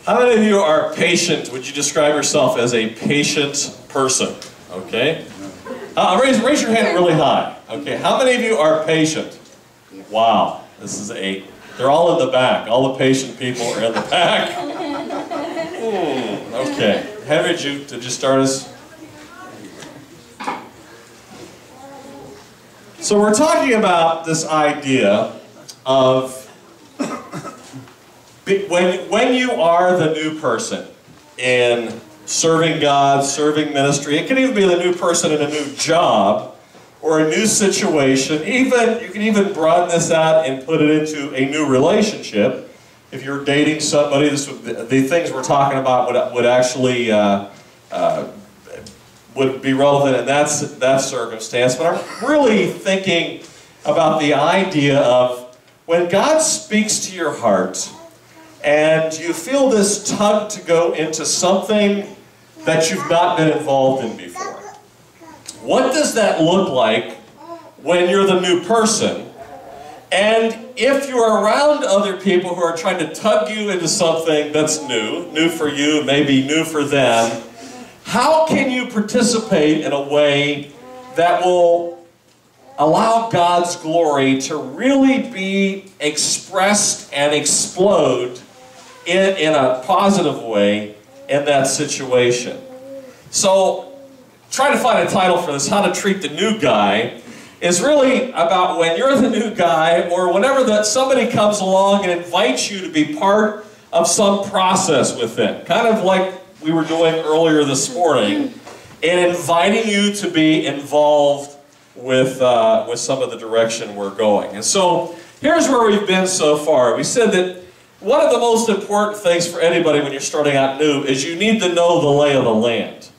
How many of you are patient? Would you describe yourself as a patient person? Okay. Raise your hand really high. Okay. How many of you are patient? Wow. This is 8. They're all in the back. All the patient people are in the back. Okay. Henry, did you start us? So we're talking about this idea of when you are the new person in serving God, serving ministry. It can even be the new person in a new job or a new situation. You can even broaden this out and put it into a new relationship. If you're dating somebody, the things we're talking about would actually would be relevant in that circumstance. But I'm really thinking about the idea of when God speaks to your heart and you feel this tug to go into something that you've not been involved in before. What does that look like when you're the new person? And if you're around other people who are trying to tug you into something that's new for you, maybe new for them, how can you participate in a way that will allow God's glory to really be expressed and explode in a positive way in that situation? So, trying to find a title for this, How to Treat the New Guy, is really about when you're the new guy or whenever somebody comes along and invites you to be part of some process with them. Kind of like we were doing earlier this morning, and inviting you to be involved with some of the direction we're going. And so, here's where we've been so far. We said that one of the most important things for anybody when you're starting out new is you need to know the lay of the land.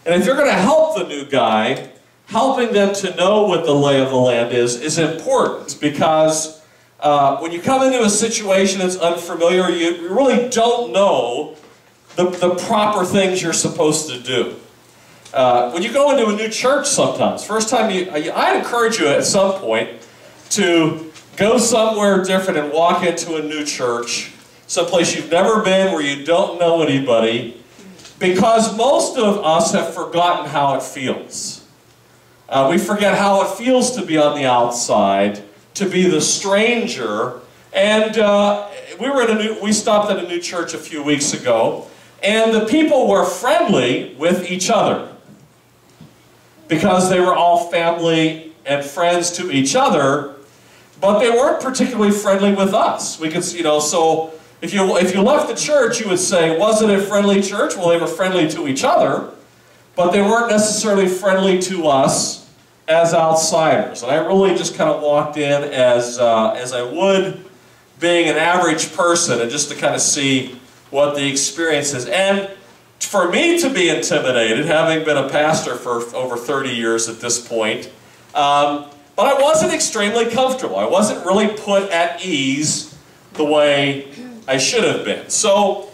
And if you're going to help the new guy, helping them to know what the lay of the land is important, because when you come into a situation that's unfamiliar, you really don't know the proper things you're supposed to do. When you go into a new church sometimes, first time I'd encourage you at some point to go somewhere different and walk into a new church, someplace you've never been where you don't know anybody, because most of us have forgotten how it feels. We forget how it feels to be on the outside, to be the stranger. And we stopped at a new church a few weeks ago, and the people were friendly with each other because they were all family and friends to each other, but they weren't particularly friendly with us. We could, so if you left the church, you would say, was it a friendly church? Well, they were friendly to each other, but they weren't necessarily friendly to us as outsiders. And I really just kind of walked in as I would, being an average person, and just to kind of see what the experience is. And for me to be intimidated, having been a pastor for over 30 years at this point, but I wasn't extremely comfortable. I wasn't really put at ease the way I should have been. So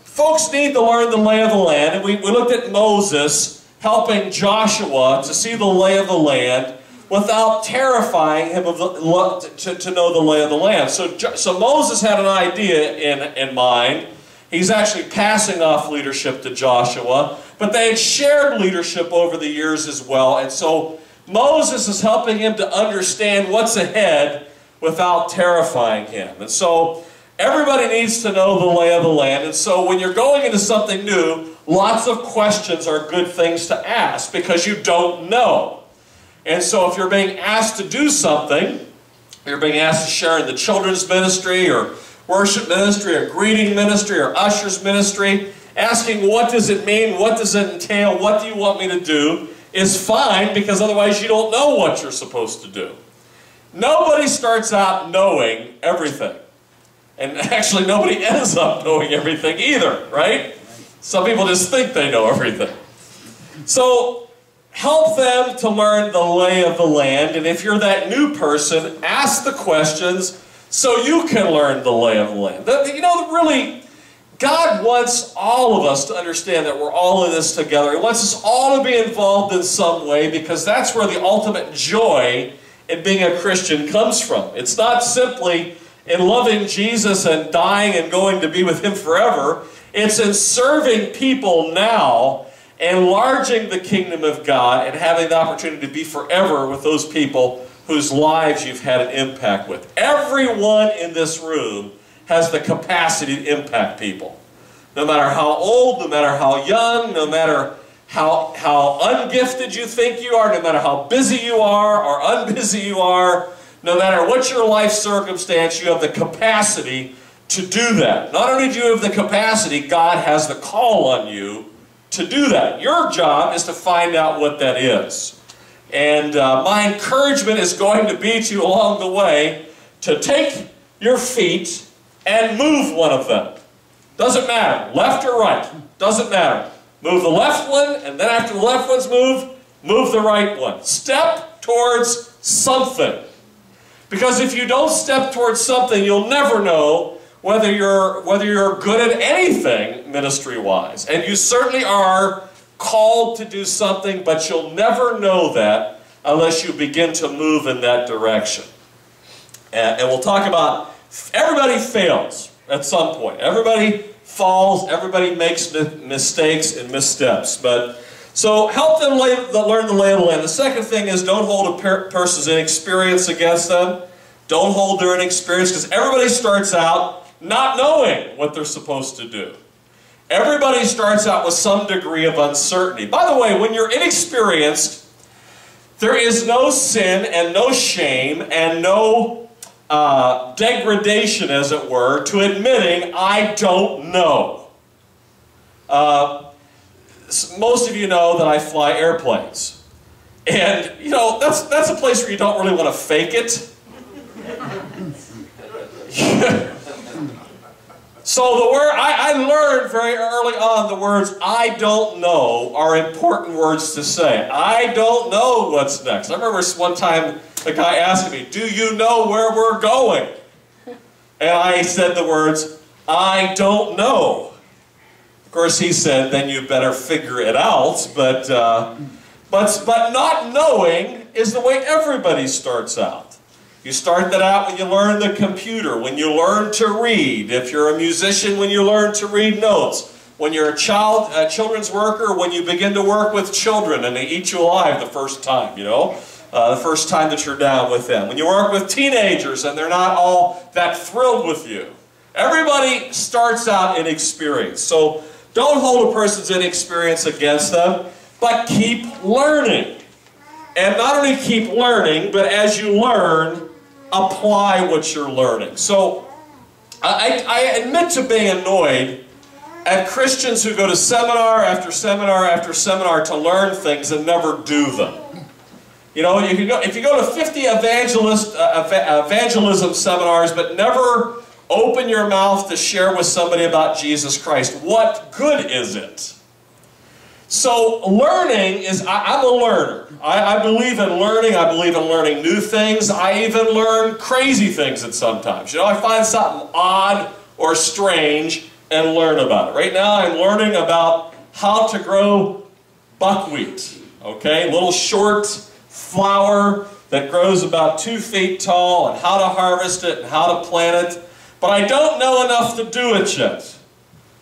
folks need to learn the lay of the land. And we looked at Moses helping Joshua to see the lay of the land without terrifying him to know the lay of the land. So Moses had an idea in mind. He's actually passing off leadership to Joshua, but they had shared leadership over the years as well. And so Moses is helping him to understand what's ahead without terrifying him. And so everybody needs to know the lay of the land. And so when you're going into something new, lots of questions are good things to ask because you don't know. And so if you're being asked to do something, you're being asked to share in the children's ministry or worship ministry or greeting ministry or ushers ministry, asking what does it mean, what does it entail, what do you want me to do, is fine, because otherwise you don't know what you're supposed to do. Nobody starts out knowing everything. And actually nobody ends up knowing everything either, right? Some people just think they know everything. So help them to learn the lay of the land, and if you're that new person, ask the questions so you can learn the lay of the land. Really, God wants all of us to understand that we're all in this together. He wants us all to be involved in some way, because that's where the ultimate joy in being a Christian comes from. It's not simply in loving Jesus and dying and going to be with Him forever. It's in serving people now, enlarging the kingdom of God, and having the opportunity to be forever with those people whose lives you've had an impact with. Everyone in this room has the capacity to impact people. No matter how old, no matter how young, no matter how ungifted you think you are, no matter how busy you are or unbusy you are, no matter what your life circumstance, you have the capacity to do that. Not only do you have the capacity, God has the call on you to do that. Your job is to find out what that is. And my encouragement is going to be to you along the way to take your feet and move one of them. Doesn't matter, left or right, doesn't matter. Move the left one, and then after the left one's moved, move the right one. Step towards something. Because if you don't step towards something, you'll never know whether you're good at anything ministry-wise. And you certainly are called to do something, but you'll never know that unless you begin to move in that direction. And we'll talk about everybody fails at some point. Everybody falls, everybody makes mistakes and missteps. So help them learn the lay of the land. The second thing is don't hold a person's inexperience against them. Don't hold their inexperience, because everybody starts out not knowing what they're supposed to do. Everybody starts out with some degree of uncertainty. By the way, when you're inexperienced, there is no sin and no shame and no degradation, as it were, to admitting, I don't know. Most of you know that I fly airplanes. And, you know, that's a place where you don't really want to fake it. So the word, I learned very early on the words, I don't know, are important words to say. I don't know what's next. I remember one time the guy asked me, do you know where we're going? And I said the words, I don't know. Of course he said, then you better figure it out. But not knowing is the way everybody starts out. You start that out when you learn the computer, when you learn to read. If you're a musician, when you learn to read notes. When you're a children's worker, when you begin to work with children and they eat you alive the first time, you know. The first time that you're down with them. When you work with teenagers and they're not all that thrilled with you. Everybody starts out inexperienced. So don't hold a person's inexperience against them, but keep learning. And not only keep learning, but as you learn, apply what you're learning. So I admit to being annoyed at Christians who go to seminar after seminar after seminar to learn things and never do them. You know, if you go to 50 evangelism seminars but never open your mouth to share with somebody about Jesus Christ, what good is it? So learning is, I'm a learner. I believe in learning. I believe in learning new things. I even learn crazy things at sometimes. You know, I find something odd or strange and learn about it. Right now I'm learning about how to grow buckwheat. Okay, little short flower that grows about 2 feet tall, and how to harvest it and how to plant it. But I don't know enough to do it yet.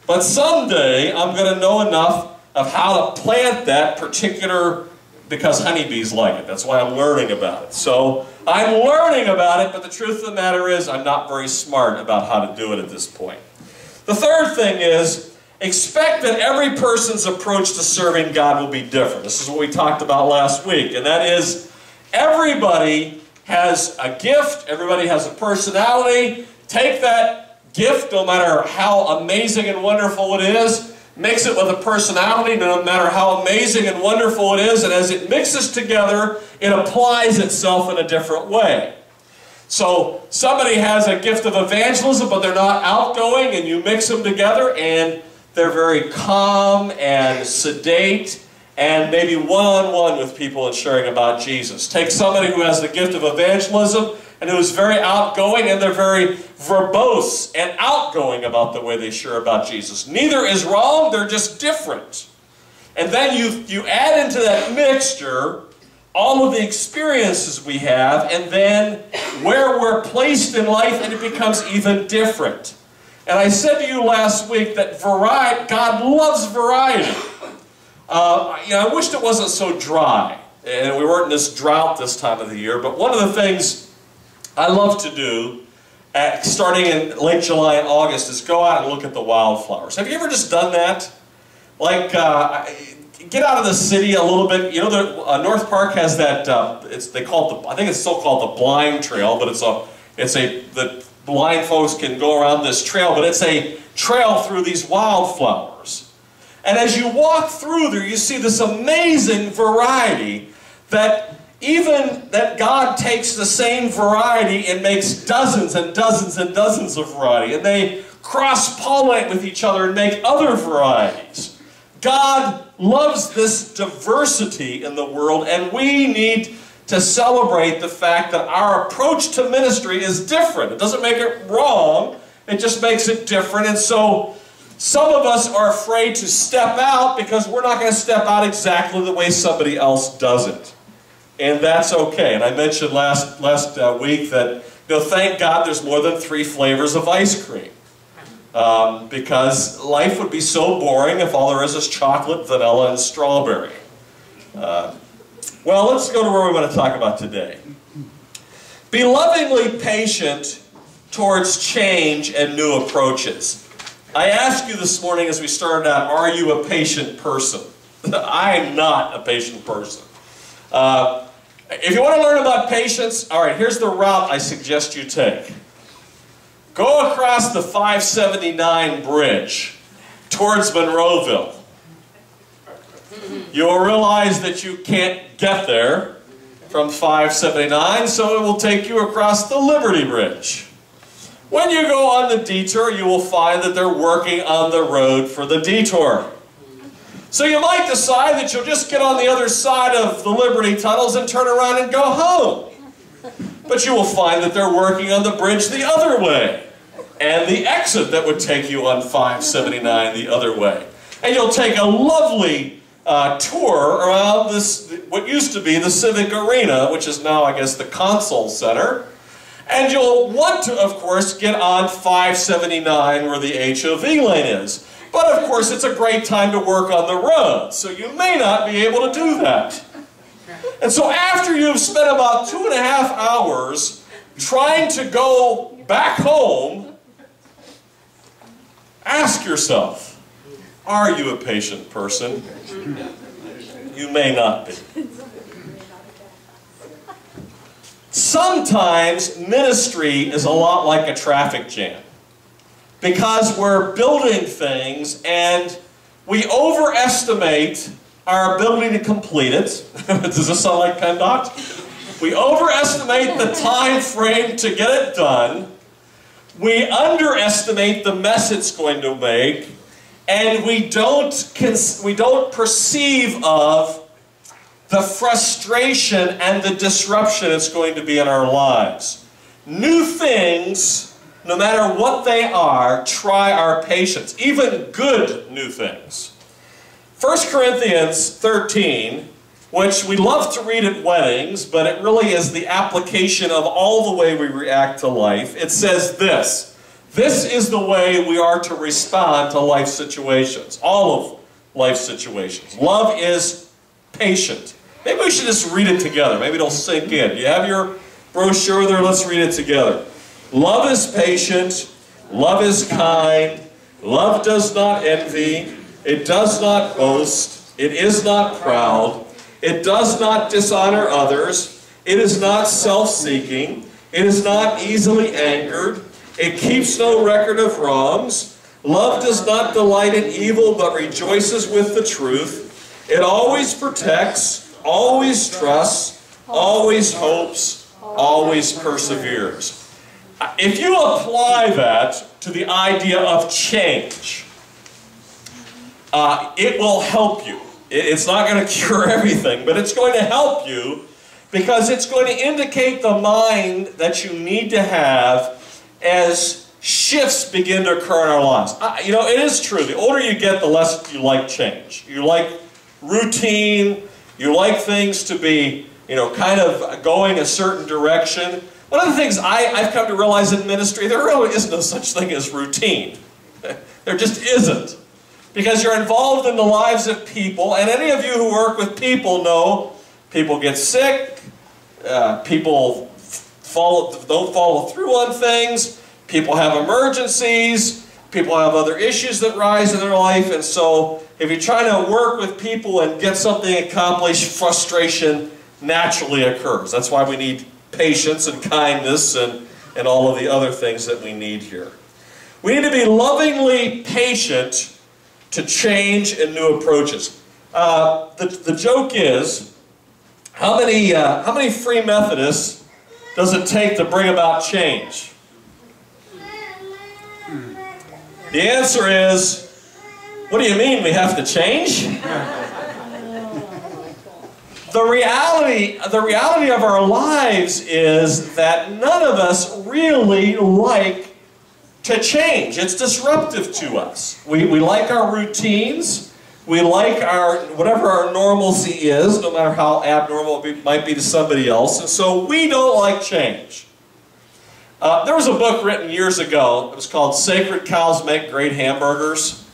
But someday I'm going to know enough of how to plant that particular, because honeybees like it. That's why I'm learning about it. So I'm learning about it, but the truth of the matter is I'm not very smart about how to do it at this point. The third thing is, expect that every person's approach to serving God will be different. This is what we talked about last week, and that is everybody has a gift, everybody has a personality. Take that gift, no matter how amazing and wonderful it is, mix it with a personality, no matter how amazing and wonderful it is, and as it mixes together, it applies itself in a different way. So somebody has a gift of evangelism, but they're not outgoing, and you mix them together, and they're very calm and sedate, and maybe one-on-one with people and sharing about Jesus. Take somebody who has the gift of evangelism, and who is very outgoing, and they're very verbose and outgoing about the way they share about Jesus. Neither is wrong, they're just different. And then you add into that mixture all of the experiences we have, and then where we're placed in life, and it becomes even different. And I said to you last week that God loves variety. I wished it wasn't so dry, and we weren't in this drought this time of the year, but one of the things I love to do, starting in late July and August, is go out and look at the wildflowers. Have you ever just done that? Like, get out of the city a little bit. You know, North Park has that. They call it I think it's still called the Blind Trail, but the blind folks can go around this trail, but it's a trail through these wildflowers. And as you walk through there, you see this amazing variety that God takes the same variety and makes dozens and dozens and dozens of variety, and they cross-pollinate with each other and make other varieties. God loves this diversity in the world, and we need to celebrate the fact that our approach to ministry is different. It doesn't make it wrong, it just makes it different. And so some of us are afraid to step out because we're not going to step out exactly the way somebody else does it. And that's okay. And I mentioned last week that, thank God there's more than 3 flavors of ice cream. Because life would be so boring if all there is chocolate, vanilla, and strawberry. Well, let's go to where we want to talk about today. Be lovingly patient towards change and new approaches. I asked you this morning as we started out, are you a patient person? I am not a patient person. If you want to learn about patience, all right, here's the route I suggest you take. Go across the 579 bridge towards Monroeville. You will realize that you can't get there from 579, so it will take you across the Liberty Bridge. When you go on the detour, you will find that they're working on the road for the detour. So you might decide that you'll just get on the other side of the Liberty tunnels and turn around and go home. But you will find that they're working on the bridge the other way, and the exit that would take you on 579 the other way. And you'll take a lovely tour around this, what used to be the Civic Arena, which is now, I guess, the Console Center. And you'll want to, of course, get on 579 where the HOV lane is. But, of course, it's a great time to work on the road, so you may not be able to do that. And so after you've spent about 2.5 hours trying to go back home, ask yourself, are you a patient person? You may not be. Sometimes ministry is a lot like a traffic jam, because we're building things and we overestimate our ability to complete it. Does this sound like PennDOT? We overestimate the time frame to get it done. We underestimate the mess it's going to make, and we don't perceive of the frustration and the disruption it's going to be in our lives. New things, no matter what they are, try our patience. Even good new things. 1 Corinthians 13, which we love to read at weddings, but it really is the application of all the way we react to life. It says this. This is the way we are to respond to life situations. All of life situations. Love is patient. Maybe we should just read it together. Maybe it'll sink in. You have your brochure there? Let's read it together. Love is patient. Love is kind. Love does not envy. It does not boast. It is not proud. It does not dishonor others. It is not self-seeking. It is not easily angered. It keeps no record of wrongs. Love does not delight in evil, but rejoices with the truth. It always protects, always trusts, always hopes, always perseveres. If you apply that to the idea of change, it will help you. It's not going to cure everything, but it's going to help you because it's going to indicate the mind that you need to have as shifts begin to occur in our lives. You know, it is true. The older you get, the less you like change. You like routine. You like things to be, kind of going a certain direction. One of the things I've come to realize in ministry, there really is no such thing as routine. There just isn't. Because you're involved in the lives of people, and any of you who work with people know people get sick, people don't follow through on things, people have emergencies, people have other issues that rise in their life, and so if you're trying to work with people and get something accomplished, frustration naturally occurs. That's why we need patience and kindness and all of the other things that we need here. We need to be lovingly patient to change and new approaches. The joke is, how many Free Methodists does it take to bring about change? The answer is, what do you mean we have to change? The reality of our lives is that none of us really like to change. It's disruptive to us. We like our routines. We like whatever our normalcy is, no matter how abnormal it might be to somebody else. And so we don't like change. There was a book written years ago. It was called Sacred Cows Make Great Hamburgers.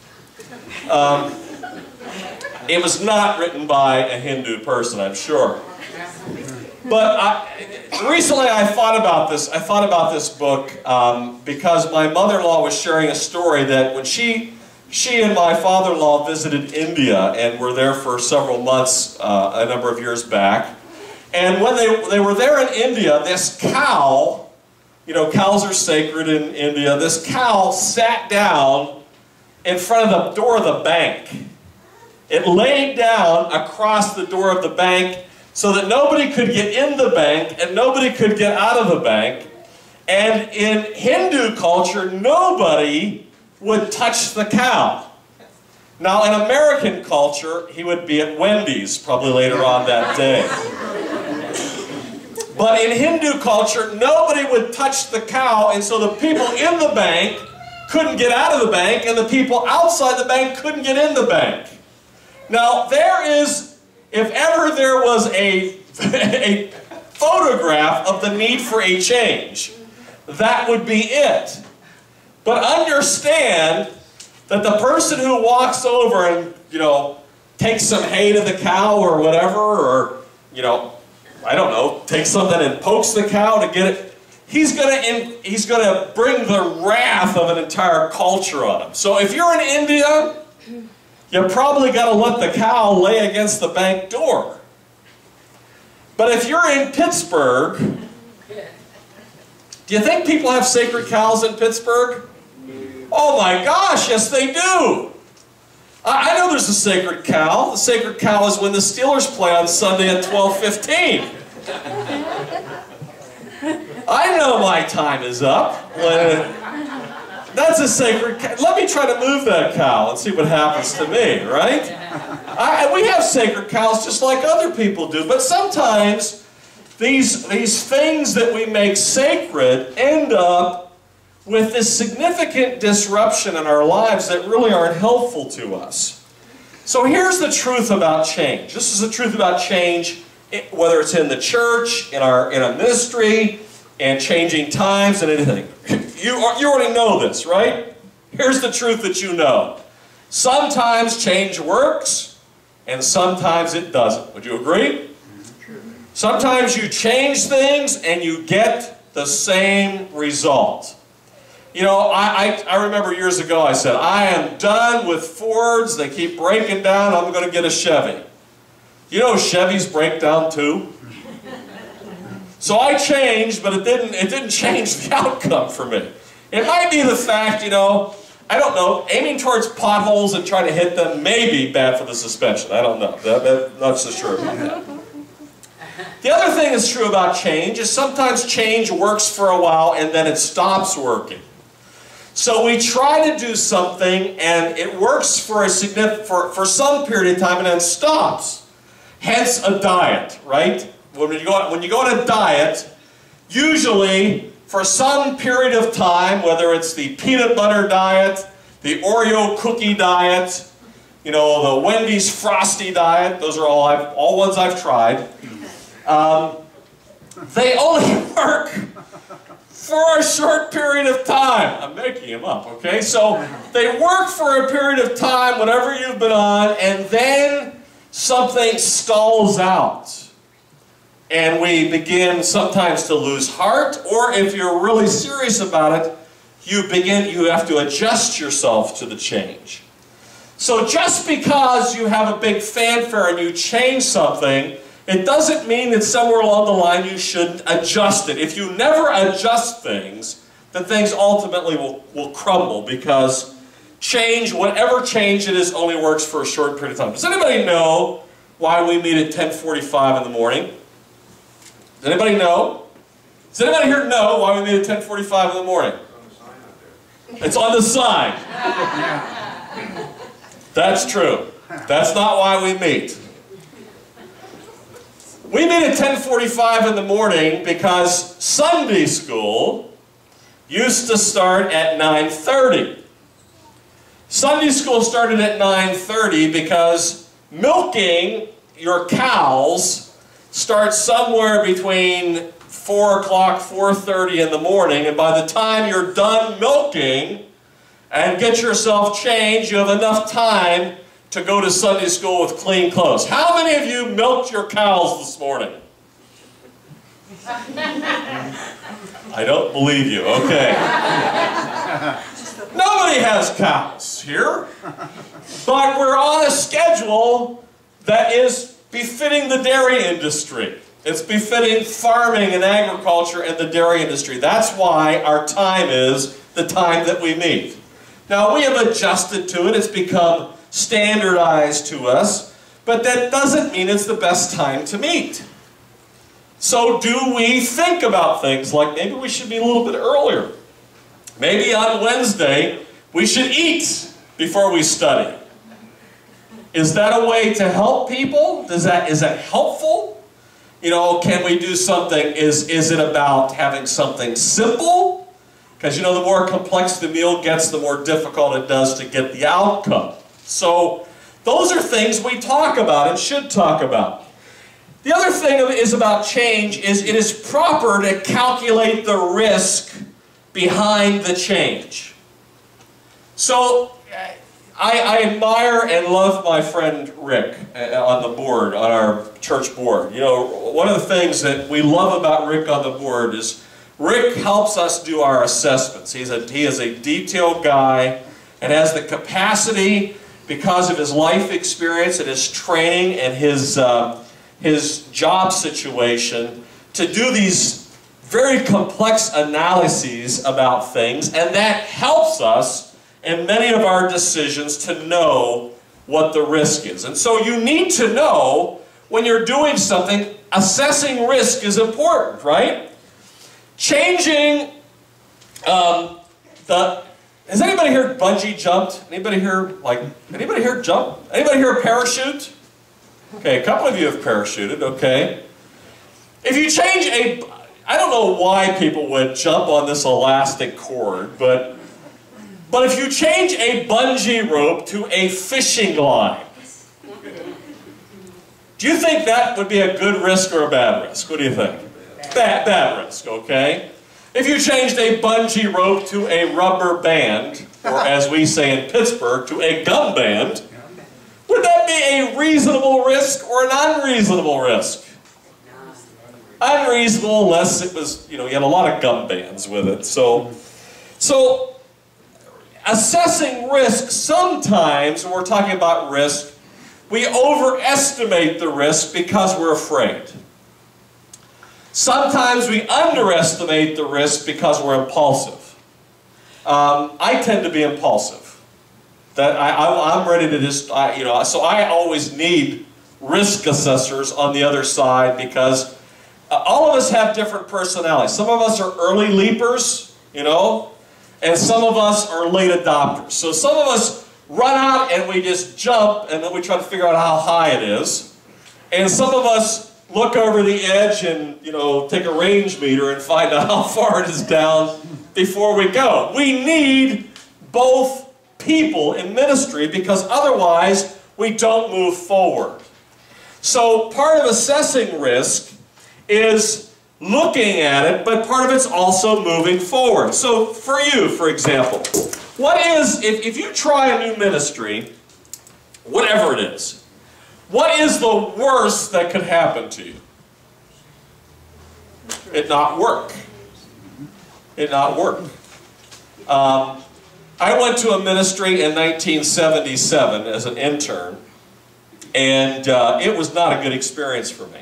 It was not written by a Hindu person, I'm sure. But recently I thought about this. I thought about this book because my mother-in-law was sharing a story that when she and my father-in-law visited India and were there for several months a number of years back. And when they were there in India, this cow, cows are sacred in India, this cow sat down in front of the door of the bank. It laid down across the door of the bank so that nobody could get in the bank and nobody could get out of the bank. And in Hindu culture, nobody would touch the cow. Now, in American culture, he would be at Wendy's probably later on that day. But in Hindu culture, nobody would touch the cow, and so the people in the bank couldn't get out of the bank, and the people outside the bank couldn't get in the bank. Now, if ever there was a photograph of the need for a change, that would be it. But understand that the person who walks over and, takes some hay to the cow or whatever, or, I don't know, takes something and pokes the cow to get it, he's gonna bring the wrath of an entire culture on him. So if you're in India, you probably got to let the cow lay against the bank door. But if you're in Pittsburgh, do you think people have sacred cows in Pittsburgh? Oh my gosh, yes they do. I know there's a sacred cow. The sacred cow is when the Steelers play on Sunday at 12:15. I know my time is up. That's a sacred cow. Let me try to move that cow and see what happens to me, right? We have sacred cows just like other people do, but sometimes these things that we make sacred end up with this significant disruption in our lives that really aren't helpful to us. So here's the truth about change. This is the truth about change, whether it's in the church, in a ministry, and changing times and anything. You already know this, right? Here's the truth that you know. Sometimes change works, and sometimes it doesn't. Would you agree? Sometimes you change things, and you get the same result. I remember years ago I said, I am done with Fords. They keep breaking down. I'm going to get a Chevy. Chevys break down too. So I changed, but it didn't change the outcome for me. It might be the fact, I don't know, aiming towards potholes and trying to hit them may be bad for the suspension. I don't know. I'm not so sure about that. The other thing that's true about change is sometimes change works for a while and then it stops working. So we try to do something and it works for some period of time and then stops. Hence a diet, right? When you go on a diet, usually for some period of time, whether it's the peanut butter diet, the Oreo cookie diet, the Wendy's Frosty diet, those are all ones I've tried. they only work for a short period of time. I'm making them up, okay? So they work for a period of time, whatever you've been on, and then something stalls out. And we begin sometimes to lose heart, or if you're really serious about it, you have to adjust yourself to the change. So just because you have a big fanfare and you change something, it doesn't mean that somewhere along the line you shouldn't adjust it. If you never adjust things, then things ultimately will crumble, because change, whatever change it is, only works for a short period of time. Does anybody know why we meet at 10:45 in the morning? Does anybody know? Does anybody here know why we meet at 10:45 in the morning? It's on the sign. That's true. That's not why we meet. We meet at 10:45 in the morning because Sunday school used to start at 9:30. Sunday school started at 9:30 because milking your cows starts somewhere between 4 o'clock, 4:30 in the morning, and by the time you're done milking and get yourself changed, you have enough time to go to Sunday school with clean clothes. How many of you milked your cows this morning? I don't believe you. Okay. Nobody has cows here, but we're on a schedule that is befitting the dairy industry. It's befitting farming and agriculture and the dairy industry. That's why our time is the time that we meet. Now, we have adjusted to it. It's become standardized to us, but that doesn't mean it's the best time to meet. So do we think about things like maybe we should be a little bit earlier? Maybe on Wednesday we should eat before we study. Is that a way to help people? Is that helpful? You know, can we do something? Is it about having something simple? Because, you know, the more complex the meal gets, the more difficult it does to get the outcome. So those are things we talk about and should talk about. The other thing is about change is it is proper to calculate the risk behind the change. So I admire and love my friend Rick on the board, on our church board. You know, one of the things that we love about Rick on the board is Rick helps us do our assessments. He is a detailed guy and has the capacity, because of his life experience and his training and his job situation, to do these very complex analyses about things, and that helps us in many of our decisions to know what the risk is. And so you need to know when you're doing something, assessing risk is important, right? Changing has anybody here bungee jumped? Anybody here jump? Anybody here parachute? Okay, a couple of you have parachuted, okay. If you change I don't know why people would jump on this elastic cord, but if you change a bungee rope to a fishing line, do you think that would be a good risk or a bad risk? What do you think? Bad risk, okay. If you changed a bungee rope to a rubber band, or as we say in Pittsburgh, to a gum band, would that be a reasonable risk or an unreasonable risk? Unreasonable, unless it was, you know, you had a lot of gum bands with it. So assessing risk, sometimes when we're talking about risk, we overestimate the risk because we're afraid. Sometimes we underestimate the risk because we're impulsive. I tend to be impulsive. That I'm ready to just, you know, so I always need risk assessors on the other side, because all of us have different personalities. Some of us are early leapers, you know, and some of us are late adopters. So some of us run out and we just jump, and then we try to figure out how high it is. And some of us look over the edge and, you know, take a range meter and find out how far it is down before we go. We need both people in ministry, because otherwise we don't move forward. So part of assessing risk is looking at it, but part of it's also moving forward. So for you, for example, what is, if you try a new ministry, whatever it is, what is the worst that could happen to you? It not work. It not work. I went to a ministry in 1977 as an intern, and it was not a good experience for me.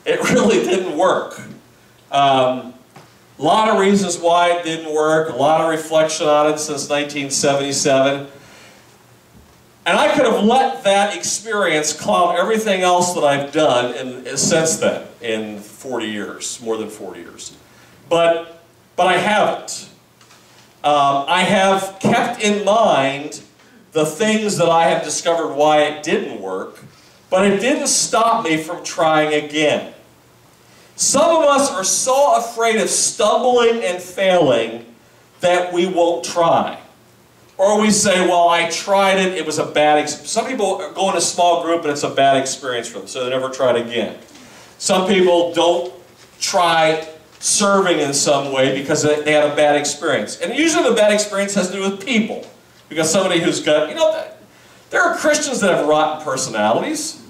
It really didn't work. A lot of reasons why it didn't work, a lot of reflection on it since 1977. And I could have let that experience cloud everything else that I've done since then, in 40 years, more than 40 years. But I haven't. I have kept in mind the things that I have discovered why it didn't work, but it didn't stop me from trying again. Some of us are so afraid of stumbling and failing that we won't try. Or we say, well, I tried it, it was a bad experience. Some people go in a small group and it's a bad experience for them, so they never try it again. Some people don't try serving in some way because they had a bad experience. And usually the bad experience has to do with people. Because somebody who's got, you know, there are Christians that have rotten personalities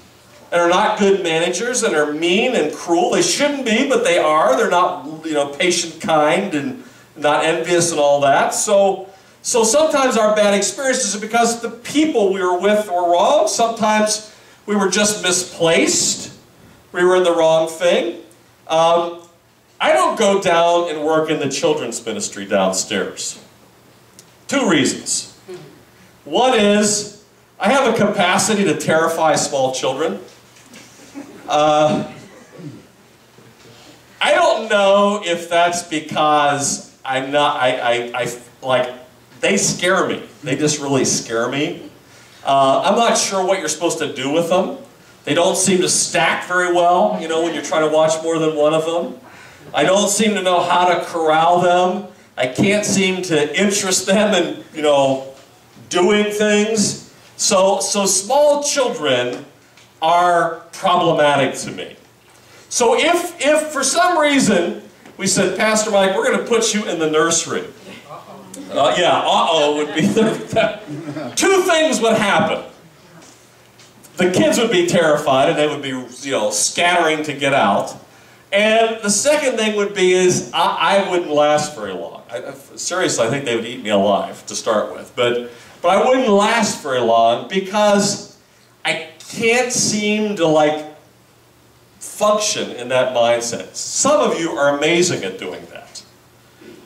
and are not good managers and are mean and cruel. They shouldn't be, but they are. They're not, you know, patient, kind, and not envious and all that. So sometimes our bad experiences are because the people we were with were wrong. Sometimes we were just misplaced. We were in the wrong thing. I don't go down and work in the children's ministry downstairs. 2 reasons. One is, I have a capacity to terrify small children. I don't know if that's because I'm not, like, they scare me. They just really scare me. I'm not sure what you're supposed to do with them. They don't seem to stack very well, you know, when you're trying to watch more than one of them. I don't seem to know how to corral them. I can't seem to interest them in, you know, doing things. So small children are problematic to me. So if for some reason we said, Pastor Mike, we're going to put you in the nursery. Would be 2 things would happen. The kids would be terrified and they would be, you know, scattering to get out. And the second thing would be is I wouldn't last very long. Seriously, I think they would eat me alive to start with. But I wouldn't last very long because I can't seem to, like, function in that mindset. Some of you are amazing at doing that.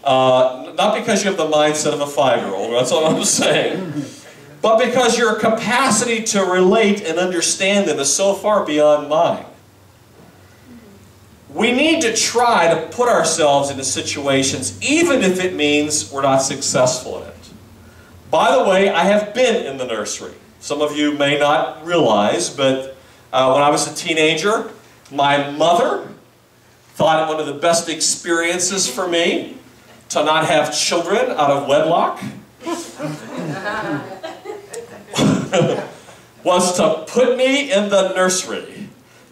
Not because you have the mindset of a 5-year-old, that's all I'm saying. But because your capacity to relate and understand them is so far beyond mine. We need to try to put ourselves into situations, even if it means we're not successful in it. By the way, I have been in the nursery. Some of you may not realize, but when I was a teenager, my mother thought it one of the best experiences for me to not have children out of wedlock was to put me in the nursery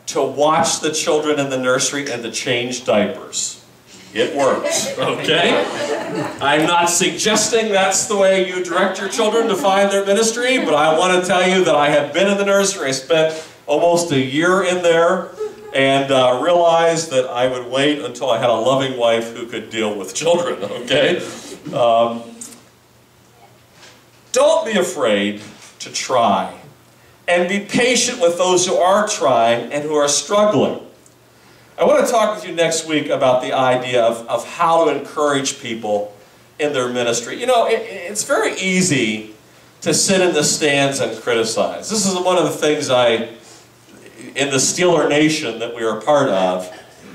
to watch the children in the nursery and to change diapers. It works, okay? I'm not suggesting that's the way you direct your children to find their ministry, but I want to tell you that I have been in the nursery. I spent almost a year in there and realized that I would wait until I had a loving wife who could deal with children, okay? Don't be afraid to try. And be patient with those who are trying and who are struggling. I want to talk with you next week about the idea of how to encourage people in their ministry. You know, it's very easy to sit in the stands and criticize. This is one of the things in the Steeler Nation that we are a part of,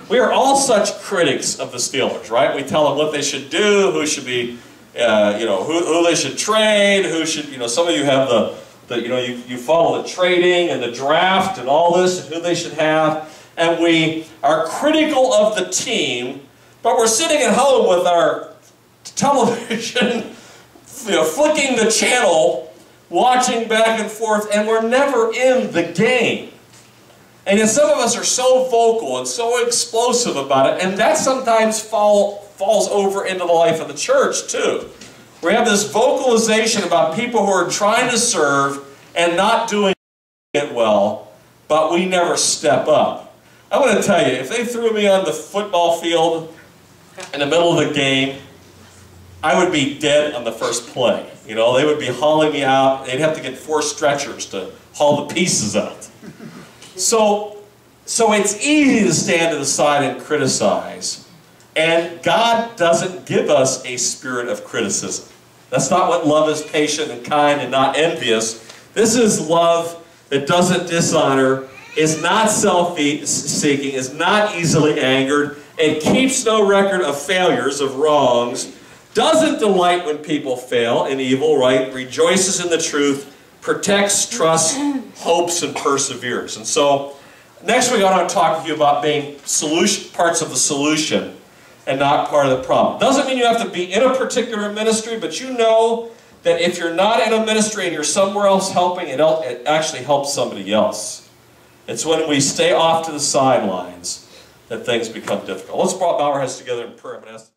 we are all such critics of the Steelers, right? We tell them what they should do, who should be, you know, who they should trade, who should, you know, some of you have you know, you follow the trading and the draft and all this and who they should have. And we are critical of the team, but we're sitting at home with our television, you know, flicking the channel, watching back and forth, and we're never in the game. And yet some of us are so vocal and so explosive about it, and that sometimes falls over into the life of the church too. We have this vocalization about people who are trying to serve and not doing it well, but we never step up. I want to tell you, if they threw me on the football field in the middle of the game, I would be dead on the first play. You know, they would be hauling me out. They'd have to get 4 stretchers to haul the pieces out. So it's easy to stand to the side and criticize. And God doesn't give us a spirit of criticism. That's not what love is: patient and kind and not envious. This is love that doesn't dishonor, is not self-seeking, is not easily angered, and keeps no record of failures, of wrongs, doesn't delight when people fail in evil, right? Rejoices in the truth, protects, trusts, hopes, and perseveres. And so, next week I want to talk to you about being parts of the solution and not part of the problem. Doesn't mean you have to be in a particular ministry, but you know that if you're not in a ministry and you're somewhere else helping, it actually helps somebody else. It's when we stay off to the sidelines that things become difficult. Let's bow our heads together in prayer and ask